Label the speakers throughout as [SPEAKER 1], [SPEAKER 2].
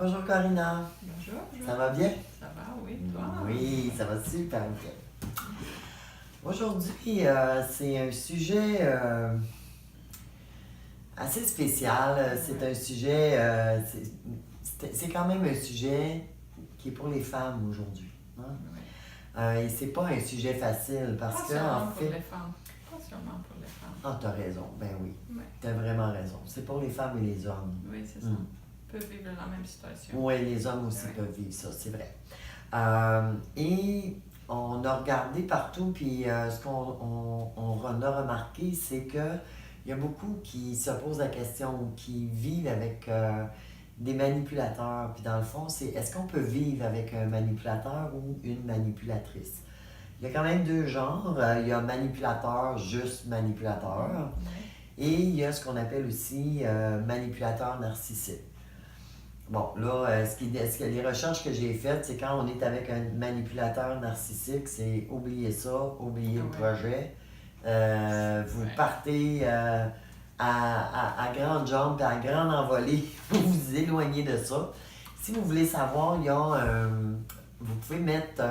[SPEAKER 1] Bonjour Corina.
[SPEAKER 2] Bonjour.
[SPEAKER 1] Ça va bien?
[SPEAKER 2] Ça va, oui, toi?
[SPEAKER 1] Oui, ça va super bien. Aujourd'hui, c'est un sujet assez spécial. C'est un sujet, c'est quand même un sujet qui est pour les femmes aujourd'hui. Hein?
[SPEAKER 2] Oui.
[SPEAKER 1] Et c'est pas un sujet facile parce
[SPEAKER 2] Pas
[SPEAKER 1] que,
[SPEAKER 2] seulement
[SPEAKER 1] en
[SPEAKER 2] pour
[SPEAKER 1] fait.
[SPEAKER 2] les femmes. Pas seulement pour les femmes.
[SPEAKER 1] Ah, t'as raison, ben oui.
[SPEAKER 2] Oui,
[SPEAKER 1] T'as vraiment raison. C'est pour les femmes et les hommes.
[SPEAKER 2] oui c'est ça. Peuvent vivre la même situation.
[SPEAKER 1] Oui, les hommes aussi
[SPEAKER 2] Oui.
[SPEAKER 1] peuvent vivre ça, c'est vrai. Et on a regardé partout, puis ce qu'on a remarqué, c'est que il y a beaucoup qui se posent la question, ou qui vivent avec des manipulateurs. Puis dans le fond, c'est est-ce qu'on peut vivre avec un manipulateur ou une manipulatrice? Il y a quand même deux genres. Il y a manipulateur, juste manipulateur.
[SPEAKER 2] Oui.
[SPEAKER 1] Et il y a ce qu'on appelle aussi manipulateur narcissique. Bon, là, les recherches que j'ai faites, c'est quand on est avec un manipulateur narcissique, c'est oublier ça, oublier le projet. Vous partez à grandes jambes et à grande envolée, vous vous éloignez de ça. Si vous voulez savoir, il y a vous pouvez mettre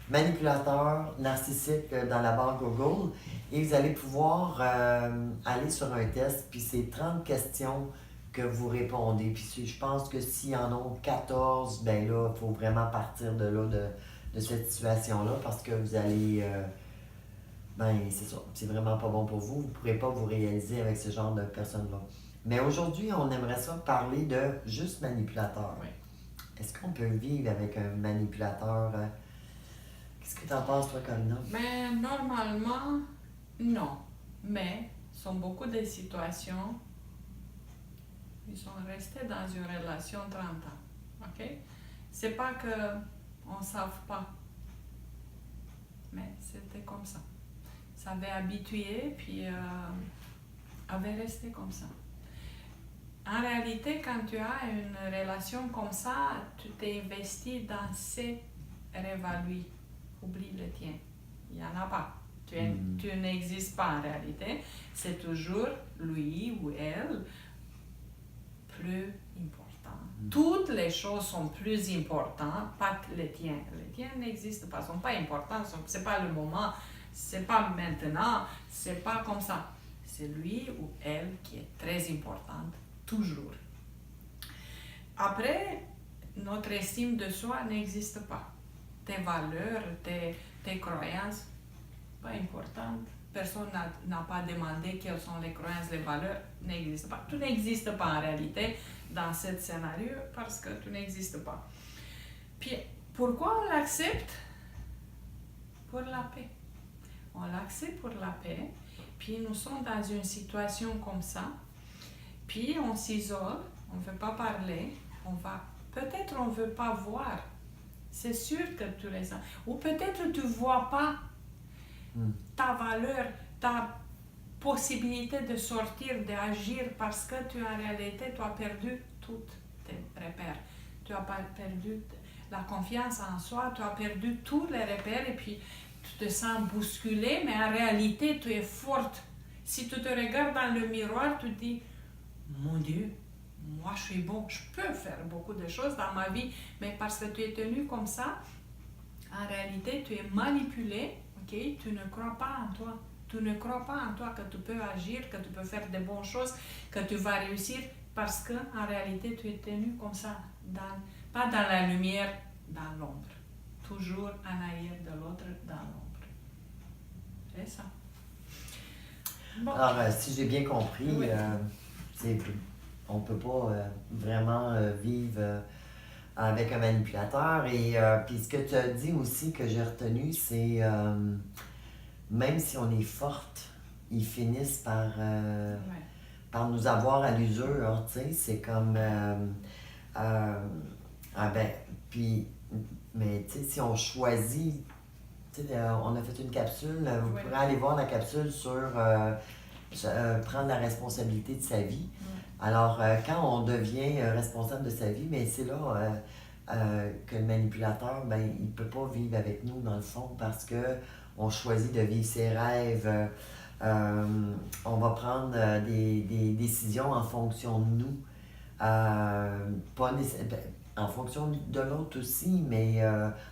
[SPEAKER 1] manipulateur narcissique dans la barre Google et vous allez pouvoir aller sur un test, puis c'est 30 questions que vous répondez. Puis je pense que s'il y en a 14, ben là, il faut vraiment partir de là, de cette situation-là, parce que vous allez... ben, c'est ça. C'est vraiment pas bon pour vous. Vous ne pourrez pas vous réaliser avec ce genre de personnes-là. Mais aujourd'hui, on aimerait ça parler de juste manipulateur.
[SPEAKER 2] Oui.
[SPEAKER 1] Est-ce qu'on peut vivre avec un manipulateur? Qu'est-ce que tu en penses, toi, Colina?
[SPEAKER 2] Mais normalement, non. Mais, sont beaucoup de situations, ils sont restés dans une relation 30 ans. OK? C'est pas que on ne savent pas. Mais c'était comme ça. Ça avait habitué, puis avait resté comme ça. En réalité, quand tu as une relation comme ça, tu t'es investi dans ses rêves à lui. Oublie le tien. Il n'y en a pas. Tu n'existes pas en réalité. C'est toujours lui ou elle plus important. Toutes les choses sont plus importantes, pas que les tiens. Les tiens n'existent pas, sont pas importants, c'est pas le moment, c'est pas maintenant, c'est pas comme ça. C'est lui ou elle qui est très importante, toujours. Après, notre estime de soi n'existe pas. Tes valeurs, tes croyances, pas importantes. Personne n'a pas demandé quelles sont les croyances, les valeurs, n'existent pas. Tu n'existes pas en réalité dans ce scénario parce que tu n'existes pas. Puis, pourquoi on l'accepte? Pour la paix. On l'accepte pour la paix, puis nous sommes dans une situation comme ça, puis on s'isole, on ne veut pas parler, peut-être on ne veut pas voir. C'est sûr que tu les as. Ou peut-être tu ne vois pas ta valeur, ta possibilité de sortir, d'agir, parce que en réalité, tu as perdu tous tes repères. Tu as perdu la confiance en soi, tu as perdu tous les repères et puis tu te sens bousculé, mais en réalité, tu es forte. Si tu te regardes dans le miroir, tu te dis, mon Dieu, moi je suis bon, je peux faire beaucoup de choses dans ma vie, mais parce que tu es tenu comme ça, en réalité, tu es manipulé, okay? Tu ne crois pas en toi. Tu ne crois pas en toi que tu peux agir, que tu peux faire de bonnes choses, que tu vas réussir, parce que en réalité, tu es tenu comme ça, pas dans la lumière, dans l'ombre. Toujours en arrière de l'autre, dans l'ombre. C'est ça. Bon.
[SPEAKER 1] Alors, si j'ai bien compris,
[SPEAKER 2] Oui.
[SPEAKER 1] on ne peut pas vraiment vivre avec un manipulateur. Et puis ce que tu as dit aussi que j'ai retenu, c'est même si on est forte, ils finissent par nous avoir à l'usure, tu sais. C'est comme... puis, mais tu sais, si on choisit... Tu sais, on a fait une capsule, vous pourrez aller voir la capsule sur prendre la responsabilité de sa vie. Alors, quand on devient responsable de sa vie, mais c'est là que le manipulateur, ben, il ne peut pas vivre avec nous, dans le fond, parce que on choisit de vivre ses rêves. On va prendre des décisions en fonction de nous. en fonction de l'autre aussi, mais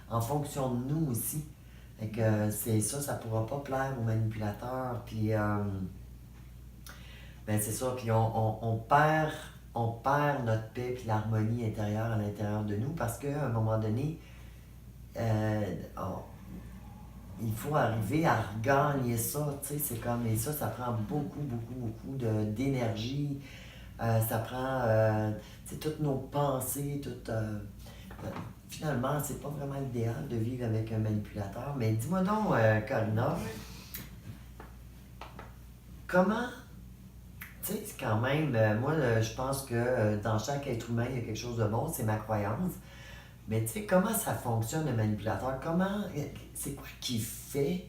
[SPEAKER 1] en fonction de nous aussi. Fait que c'est ça, ça pourra pas plaire aux manipulateurs. Puis, ben c'est ça, puis on perd notre paix puis l'harmonie intérieure à l'intérieur de nous parce qu'à un moment donné, il faut arriver à regagner ça, tu sais, c'est comme, et ça prend beaucoup d'énergie, ça prend, tu sais, toutes nos pensées, finalement, c'est pas vraiment l'idéal de vivre avec un manipulateur, mais dis-moi donc, Corina, comment, tu sais, c'est quand même, moi, je pense que dans chaque être humain, il y a quelque chose de bon, c'est ma croyance. Mais tu sais, comment ça fonctionne le manipulateur? C'est quoi qui fait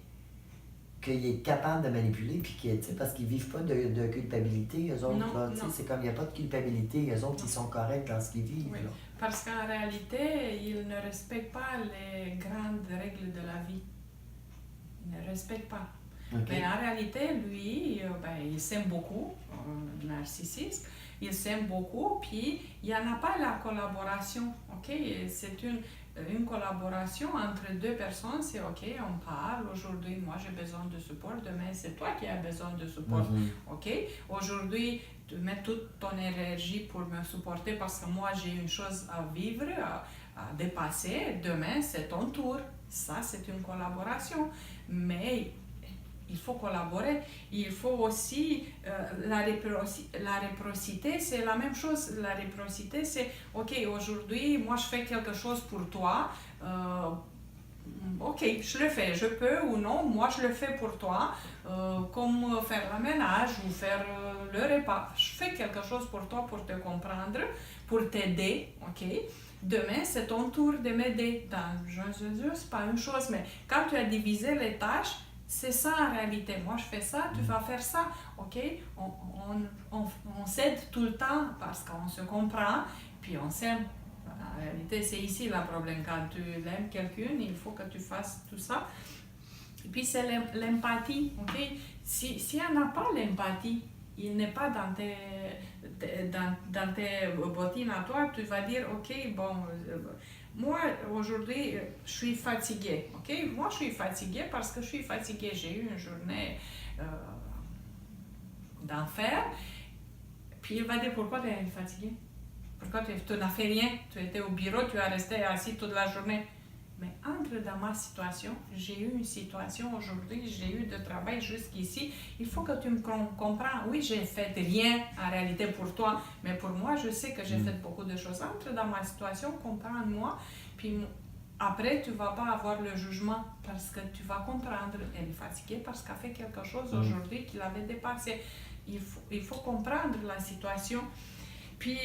[SPEAKER 1] qu'il est capable de manipuler, puis que, tu sais, parce qu'ils vivent pas de culpabilité, eux autres,
[SPEAKER 2] Non,
[SPEAKER 1] là, tu sais,
[SPEAKER 2] non.
[SPEAKER 1] c'est comme il n'y a pas de culpabilité, eux autres, ils sont corrects dans ce qu'ils vivent,
[SPEAKER 2] Oui,
[SPEAKER 1] là.
[SPEAKER 2] parce qu'en réalité, ils ne respectent pas les grandes règles de la vie. Ils ne respectent pas.
[SPEAKER 1] OK?
[SPEAKER 2] Mais en réalité, lui, il s'aime beaucoup, narcissiste, il s'aime beaucoup, puis il n'y en a pas la collaboration, ok? C'est une collaboration entre deux personnes, c'est ok, on parle, aujourd'hui moi j'ai besoin de support, demain c'est toi qui as besoin de support, ok? Aujourd'hui, tu mets toute ton énergie pour me supporter parce que moi j'ai une chose à vivre, à dépasser, demain c'est ton tour, ça c'est une collaboration, mais il faut collaborer. Il faut aussi la réciprocité, c'est la même chose. La réciprocité, c'est ok, aujourd'hui, moi je fais quelque chose pour toi. Ok, je le fais, je peux ou non, moi je le fais pour toi, comme faire le ménage ou faire le repas. Je fais quelque chose pour toi pour te comprendre, pour t'aider, ok? Demain, c'est ton tour de m'aider. C'est pas une chose, mais quand tu as divisé les tâches, c'est ça en réalité. Moi, je fais ça, tu vas faire ça. OK? On s'aide tout le temps parce qu'on se comprend, puis on s'aime. En réalité, c'est ici le problème. Quand tu aimes quelqu'un, il faut que tu fasses tout ça. Et puis, c'est l'empathie. OK? Si on n'a pas l'empathie, il n'est pas dans tes bottines à toi, tu vas dire, OK, bon, moi, aujourd'hui, je suis fatiguée, OK? Moi, je suis fatiguée parce que je suis fatiguée. J'ai eu une journée d'enfer. Puis il va dire, pourquoi tu es fatiguée? Pourquoi tu n'as fait rien? Tu étais au bureau, tu as resté assis toute la journée. Mais entre dans ma situation, j'ai eu une situation aujourd'hui, j'ai eu de travail jusqu'ici. Il faut que tu me comprennes. Oui, j'ai fait rien en réalité pour toi, mais pour moi, je sais que j'ai fait beaucoup de choses. Entre dans ma situation, comprends-moi. Puis après, tu ne vas pas avoir le jugement parce que tu vas comprendre. Elle est fatiguée parce qu'elle a fait quelque chose aujourd'hui qui l'avait dépassé. Il faut comprendre la situation. Puis,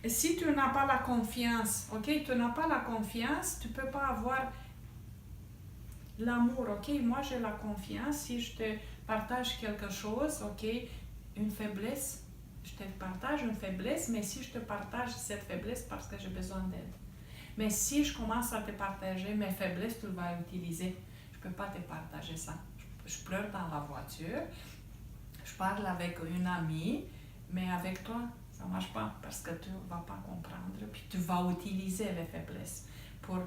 [SPEAKER 2] si tu n'as pas la confiance, ok, tu n'as pas la confiance, tu ne peux pas avoir l'amour, ok. Moi, j'ai la confiance. Si je te partage quelque chose, ok, une faiblesse, je te partage une faiblesse, mais si je te partage cette faiblesse parce que j'ai besoin d'aide. Mais si je commence à te partager mes faiblesses, tu vas utiliser. Je ne peux pas te partager ça. Je pleure dans la voiture, je parle avec une amie, mais avec toi, ça ne marche pas parce que tu ne vas pas comprendre. Puis tu vas utiliser les faiblesses pour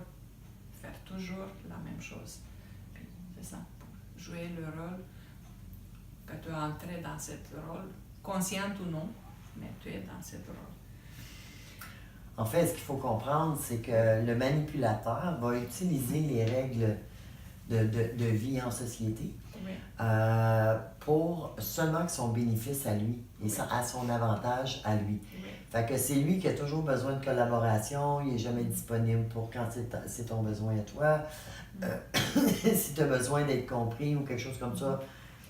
[SPEAKER 2] faire toujours la même chose. Puis c'est ça, pour jouer le rôle, que tu es entré dans ce rôle, consciente ou non, mais tu es dans ce rôle.
[SPEAKER 1] En fait, ce qu'il faut comprendre, c'est que le manipulateur va utiliser les règles de vie en société pour seulement que son bénéfice à lui et à son avantage à lui. Fait que c'est lui qui a toujours besoin de collaboration, il n'est jamais disponible pour quand c'est ton besoin à toi. Si tu as besoin d'être compris ou quelque chose comme ça,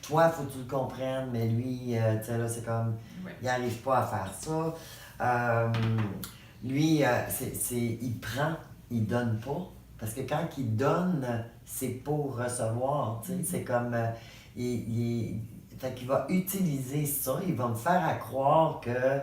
[SPEAKER 1] toi, il faut que tu le comprennes, mais lui, tu sais, là, c'est comme, il n'arrive pas à faire ça. Lui, il prend, il donne pas. Parce que quand il donne, c'est pour recevoir. Tu sais, c'est comme. Fait qu'il va utiliser ça, il va me faire croire que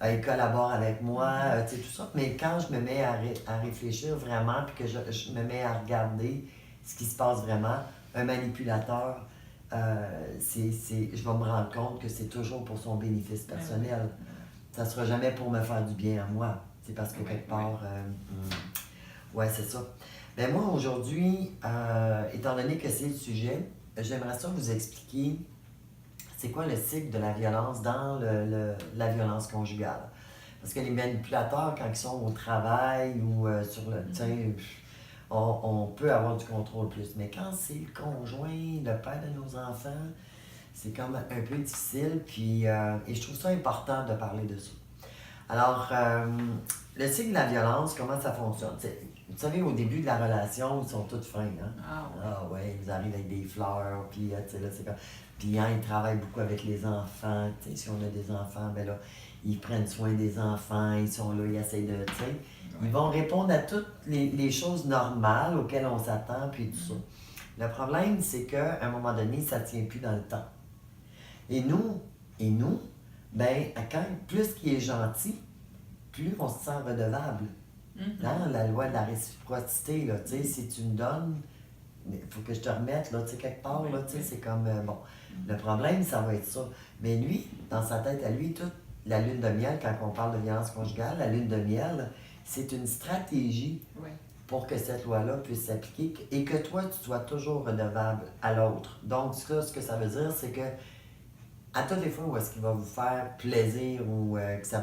[SPEAKER 1] il collabore avec moi, tu sais, tout ça. Mais quand je me mets à réfléchir vraiment, puis que je me mets à regarder ce qui se passe vraiment, un manipulateur, je vais me rendre compte que c'est toujours pour son bénéfice personnel. Ça ne sera jamais pour me faire du bien à moi. C'est parce que
[SPEAKER 2] Oui,
[SPEAKER 1] quelque
[SPEAKER 2] oui.
[SPEAKER 1] part... ouais, c'est ça. Ben moi, aujourd'hui, étant donné que c'est le sujet, j'aimerais ça vous expliquer c'est quoi le cycle de la violence dans la violence conjugale. Parce que les manipulateurs, quand ils sont au travail ou sur le... Tu sais, on peut avoir du contrôle plus. Mais quand c'est le conjoint, le père de nos enfants, c'est comme un peu difficile. Puis, et je trouve ça important de parler de ça. Alors, le cycle de la violence, comment ça fonctionne? Vous savez, au début de la relation, ils sont tous fins, hein?
[SPEAKER 2] Ah ouais.
[SPEAKER 1] Ah ouais, ils arrivent avec des fleurs, puis tu sais, là, c'est comme... Puis hein, ils travaillent beaucoup avec les enfants, tu sais, si on a des enfants, ben là, ils prennent soin des enfants, ils sont là, ils essayent de, tu sais... Ils vont répondre à toutes les choses normales auxquelles on s'attend, puis tout ça. Le problème, c'est qu'à un moment donné, ça ne tient plus dans le temps. Et nous, ben, quand plus qu'il est gentil, plus on se sent redevable. Dans la loi de la réciprocité, là, tu sais, si tu me donnes, il faut que je te remette, là, tu sais, quelque part, là, tu sais, c'est comme, bon, le problème, ça va être ça. Mais lui, dans sa tête à lui, toute la lune de miel, quand on parle de violence conjugale, la lune de miel, c'est une stratégie
[SPEAKER 2] Oui.
[SPEAKER 1] pour que cette loi-là puisse s'appliquer et que toi, tu sois toujours redevable à l'autre. Donc, ça, ce que ça veut dire, c'est que à toutes les fois où est-ce qu'il va vous faire plaisir ou que ça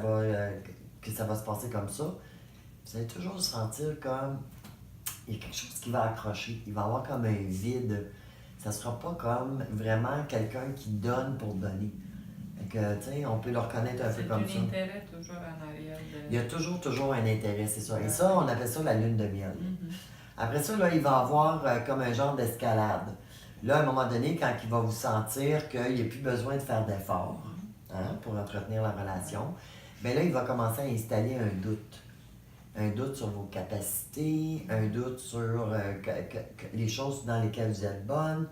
[SPEAKER 1] va se passer comme ça, vous allez toujours sentir comme il y a quelque chose qui va accrocher. Il va y avoir comme un vide. Ça sera pas comme vraiment quelqu'un qui donne pour donner. Fait que, tu sais, on peut le reconnaître un peu comme ça.
[SPEAKER 2] C'est un intérêt toujours en arrière de...
[SPEAKER 1] Il y a toujours un intérêt, c'est ça. Et ça, on appelle ça la lune de miel. Après ça, là, il va avoir comme un genre d'escalade. Là, à un moment donné, quand il va vous sentir qu'il n'y a plus besoin de faire d'efforts pour entretenir la relation, bien là, il va commencer à installer un doute. Un doute sur vos capacités, un doute sur les choses dans lesquelles vous êtes bonne.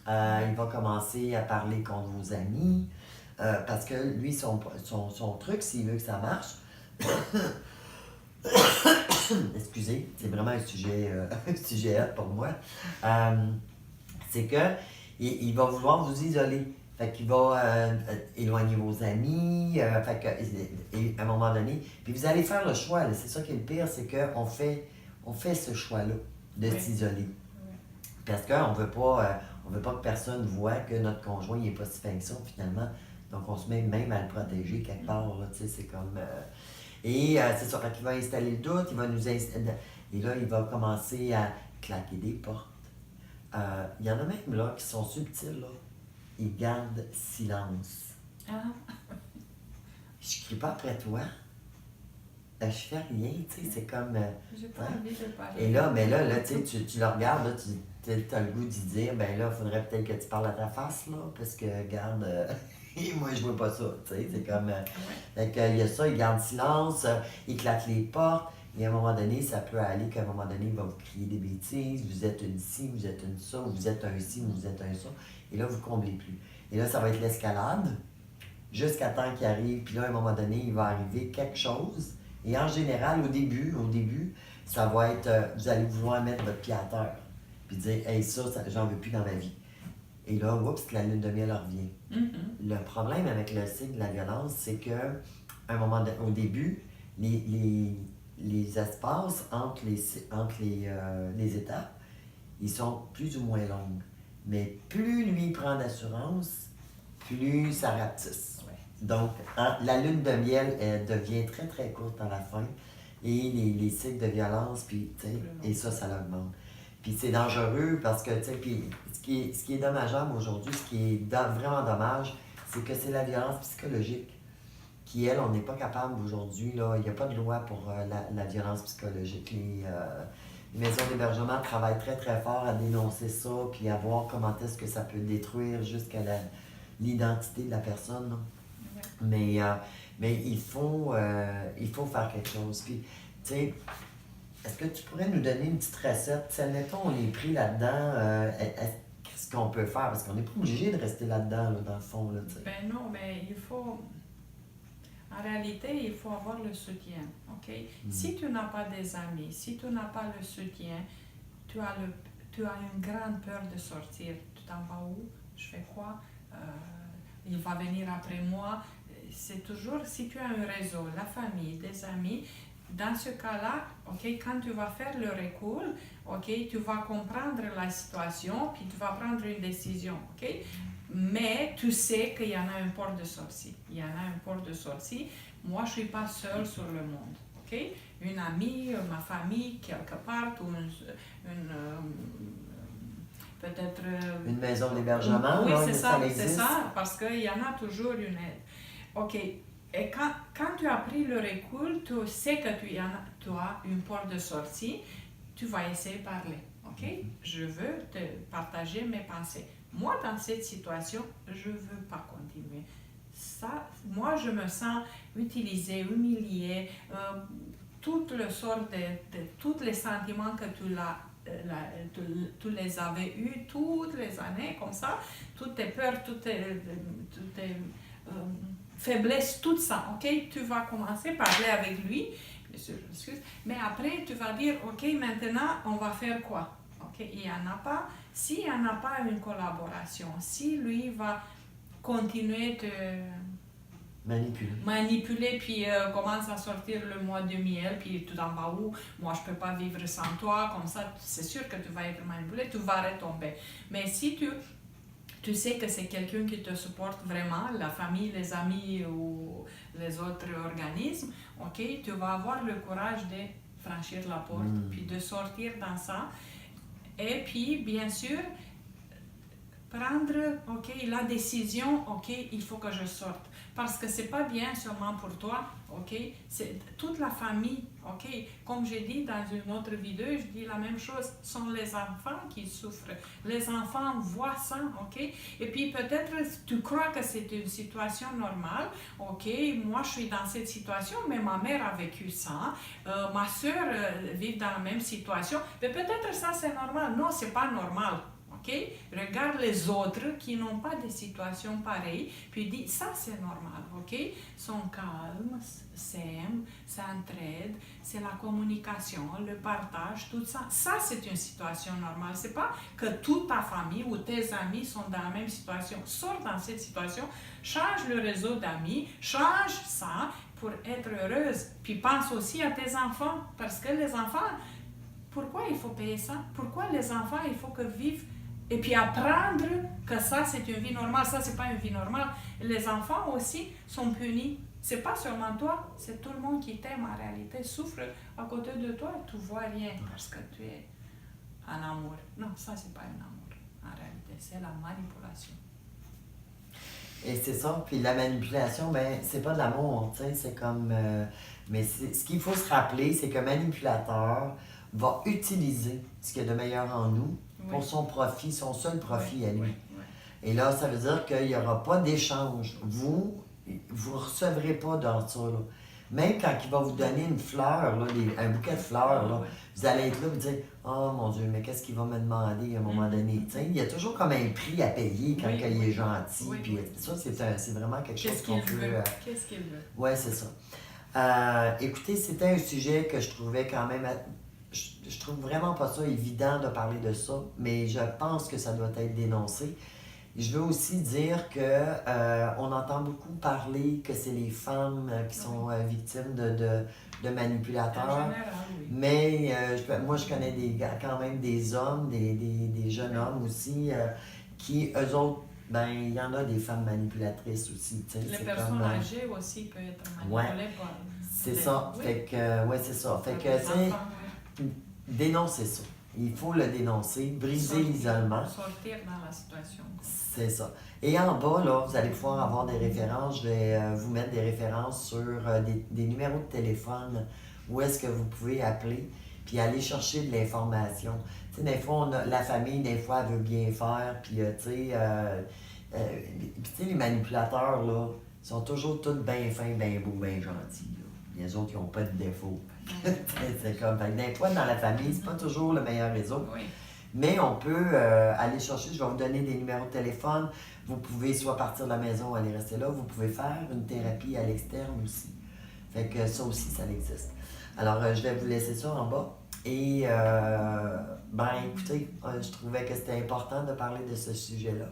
[SPEAKER 1] Il va commencer à parler contre vos amis. Parce que lui, son truc, s'il veut que ça marche, excusez, c'est vraiment un sujet, un sujet hot pour moi, c'est que il va vouloir vous isoler. Fait qu'il va éloigner vos amis, fait que, et à un moment donné, puis vous allez faire le choix, là. C'est ça qui est le pire, c'est qu'on fait ce choix-là de s'isoler. Parce qu'on veut pas que personne voit que notre conjoint n'est pas si fin que ça, finalement. Donc on se met même à le protéger quelque part, là, tu sais, c'est comme... c'est ça, fait qu'il va installer le doute, il va nous installer... Et là, il va commencer à claquer des portes. Il y en a même là qui sont subtils, là. Ils gardent silence. Je crie pas après toi. Je fais rien, tu sais, c'est comme...
[SPEAKER 2] J'ai pas envie de parler.
[SPEAKER 1] Et là, mais là tu sais, tu le regardes, là, tu as le goût d'y dire, ben là, il faudrait peut-être que tu parles à ta face, là, parce que, regarde, moi, je vois pas ça, tu sais, c'est comme... Fait il y a ça, il garde silence, il claque les portes, et à un moment donné, ça peut aller qu'à un moment donné, il va vous crier des bêtises, vous êtes une ci, vous êtes une ça, ou vous êtes un ci, ou vous êtes un ça, et là, vous comblez plus. Et là, ça va être l'escalade, jusqu'à temps qu'il arrive, puis là, à un moment donné, il va arriver quelque chose, et en général, au début, ça va être, vous allez vouloir mettre votre pied à terre, puis dire, hey, ça j'en veux plus dans ma vie. Et là, oups, la lune de miel revient. Le problème avec le cycle de la violence, c'est que au début, les espaces entre les étapes, ils sont plus ou moins longs. Mais plus lui prend d'assurance, plus ça rapetisse. Donc, la lune de miel, elle devient très, très courte à la fin. Et les cycles de violence, puis, et ça l'augmente. Puis c'est dangereux parce que, tu sais, puis ce qui est dommageable aujourd'hui, ce qui est vraiment dommage, c'est que c'est la violence psychologique qui, elle, on n'est pas capable aujourd'hui, là, il n'y a pas de loi pour la violence psychologique. Les maisons d'hébergement travaillent très, très fort à dénoncer ça, puis à voir comment est-ce que ça peut détruire jusqu'à l'identité de la personne, là. Mais il faut faire quelque chose. Puis, tu sais, est-ce que tu pourrais nous donner une petite recette? Si, admettons, on est pris là-dedans, qu'est-ce qu'on peut faire? Parce qu'on n'est pas obligé de rester là-dedans, là, dans le fond. Là,
[SPEAKER 2] ben non, mais il faut... En réalité, il faut avoir le soutien, ok? Si tu n'as pas des amis, si tu n'as pas le soutien, tu as une grande peur de sortir. Tu t'en vas où? Je fais quoi? Il va venir après moi. C'est toujours, si tu as un réseau, la famille, des amis, dans ce cas-là, ok, quand tu vas faire le recul, ok, tu vas comprendre la situation, puis tu vas prendre une décision, ok? Mais tu sais qu'il y en a un port de sortie. Il y en a un port de sortie. Moi, je ne suis pas seule sur le monde, ok? Une amie, ma famille, quelque part, ou peut-être...
[SPEAKER 1] Une maison d'hébergement,
[SPEAKER 2] oui,
[SPEAKER 1] là,
[SPEAKER 2] c'est
[SPEAKER 1] ça
[SPEAKER 2] c'est
[SPEAKER 1] existe.
[SPEAKER 2] ça, parce qu'il y en a toujours une aide. Ok, et quand tu as pris le recul, tu sais que tu as une porte de sortie, tu vas essayer de parler. Ok, je veux te partager mes pensées. Moi, dans cette situation, je ne veux pas continuer. Ça, moi, je me sens utilisée, humiliée, toutes les sortes tous les sentiments que tu les avais eus toutes les années comme ça, toutes tes peurs, toutes tes faiblesses, tout ça, ok? Tu vas commencer à parler avec lui, bien sûr, je m'excuse, mais après tu vas dire, ok, maintenant on va faire quoi? Ok, il n'y en a pas, s'il n'y en a pas une collaboration, si lui va continuer de manipuler, puis commence à sortir le mois de miel, puis tout en bas où, moi je peux pas vivre sans toi, comme ça, c'est sûr que tu vas être manipulé, tu vas retomber. Mais si tu sais que c'est quelqu'un qui te supporte vraiment, la famille, les amis ou les autres organismes, ok, tu vas avoir le courage de franchir la porte, puis de sortir dans ça. Et puis, bien sûr, prendre, ok, la décision, ok, il faut que je sorte. Parce que c'est pas bien seulement pour toi, ok, c'est toute la famille, ok. Comme j'ai dit dans une autre vidéo, je dis la même chose, ce sont les enfants qui souffrent. Les enfants voient ça, ok. Et puis peut-être tu crois que c'est une situation normale, ok, moi je suis dans cette situation, mais ma mère a vécu ça, ma soeur vit dans la même situation, mais peut-être ça c'est normal. Non, c'est pas normal. Okay? Regarde les autres qui n'ont pas de situations pareilles, puis dis ça c'est normal, ok? Sont calmes, s'aiment, s'entraident, c'est la communication, le partage, tout ça. Ça c'est une situation normale. C'est pas que toute ta famille ou tes amis sont dans la même situation. Sors dans cette situation, change le réseau d'amis, change ça pour être heureuse. Puis pense aussi à tes enfants, parce que les enfants, pourquoi il faut payer ça? Pourquoi les enfants, il faut que vivent et puis apprendre que ça c'est une vie normale, ça c'est pas une vie normale. Les enfants aussi sont punis. C'est pas seulement toi, c'est tout le monde qui t'aime en réalité souffre à côté de toi et tu vois rien parce que tu es en amour. Non, ça c'est pas un amour en réalité, c'est la manipulation.
[SPEAKER 1] Et c'est ça, puis la manipulation, ben c'est pas de l'amour, tu sais, c'est comme... mais ce qu'il faut se rappeler, c'est qu'un manipulateur va utiliser ce qu'il y a de meilleur en nous pour son profit, son seul profit à lui. Et là, ça veut dire qu'il n'y aura pas d'échange. Vous ne recevrez pas dans ça. Là. Même quand il va vous donner une fleur, là, un bouquet de fleurs, là, vous allez être là et dire « Oh mon Dieu, mais qu'est-ce qu'il va me demander à un moment donné? » Il y a toujours comme un prix à payer quand il est gentil. Puis ça, c'est vraiment quelque chose qu'on peut...
[SPEAKER 2] Qu'est-ce qu'il veut?
[SPEAKER 1] Oui, c'est ça. Écoutez, c'était un sujet que je trouvais quand même... Je trouve vraiment pas ça évident de parler de ça, mais je pense que ça doit être dénoncé. Je veux aussi dire que on entend beaucoup parler que c'est les femmes qui sont victimes de manipulateurs.
[SPEAKER 2] En général, oui.
[SPEAKER 1] Mais moi, je connais quand même des hommes, des jeunes hommes aussi, qui, eux autres, ben, il y en a des femmes manipulatrices aussi.
[SPEAKER 2] Les personnes âgées aussi peuvent être manipulées par...
[SPEAKER 1] C'est ça.
[SPEAKER 2] Oui.
[SPEAKER 1] Fait que, ouais, c'est ça. Fait que, tu sais, dénoncer ça. Il faut le dénoncer, briser l'isolement.
[SPEAKER 2] Sortir dans la situation.
[SPEAKER 1] C'est ça. Et en bas, là, vous allez pouvoir avoir des références. Je vais vous mettre des références sur des numéros de téléphone où est-ce que vous pouvez appeler puis aller chercher de l'information. Tu sais, des fois, la famille, des fois, elle veut bien faire, puis tu sais, les manipulateurs, là, sont toujours tous bien fins, bien beaux, bien gentils. Là. Les autres, ils n'ont pas de défaut. C'est comme, des fois, dans la famille, c'est pas toujours le meilleur réseau.
[SPEAKER 2] Oui.
[SPEAKER 1] Mais on peut aller chercher, je vais vous donner des numéros de téléphone. Vous pouvez soit partir de la maison ou aller rester là. Vous pouvez faire une thérapie à l'externe aussi. Fait que ça aussi, ça existe. Alors, je vais vous laisser ça en bas. Et, ben, écoutez, je trouvais que c'était important de parler de ce sujet-là.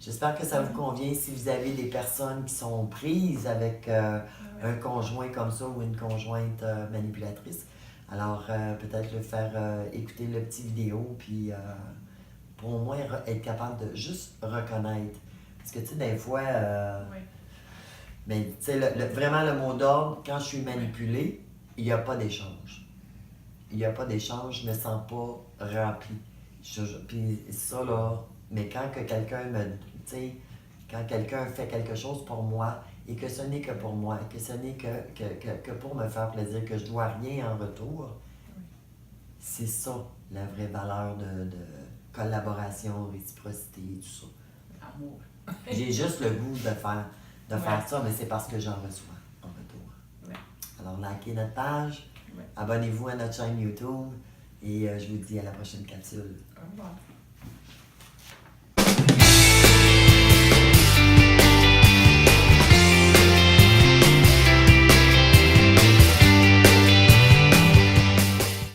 [SPEAKER 1] J'espère que ça vous convient si vous avez des personnes qui sont prises avec un conjoint comme ça ou une conjointe manipulatrice. Alors, peut-être le faire écouter le petit vidéo, puis pour au moins être capable de juste reconnaître. Parce que, tu sais, des fois, mais, tu sais, vraiment le mot d'ordre, quand je suis manipulée, il n'y a pas d'échange. Il n'y a pas d'échange, je ne me sens pas rempli. Puis ça, là, mais quand que quelqu'un me, tu sais, quand quelqu'un fait quelque chose pour moi, et que ce n'est que pour moi, que ce n'est que pour me faire plaisir, que je dois rien en retour, c'est ça, la vraie valeur de collaboration, réciprocité, tout ça.
[SPEAKER 2] Amour.
[SPEAKER 1] J'ai juste le goût de faire ça, mais c'est parce que j'en reçois en retour.
[SPEAKER 2] Ouais.
[SPEAKER 1] Alors, likez notre page, abonnez-vous à notre chaîne YouTube, et je vous dis à la prochaine capsule.
[SPEAKER 2] Au revoir.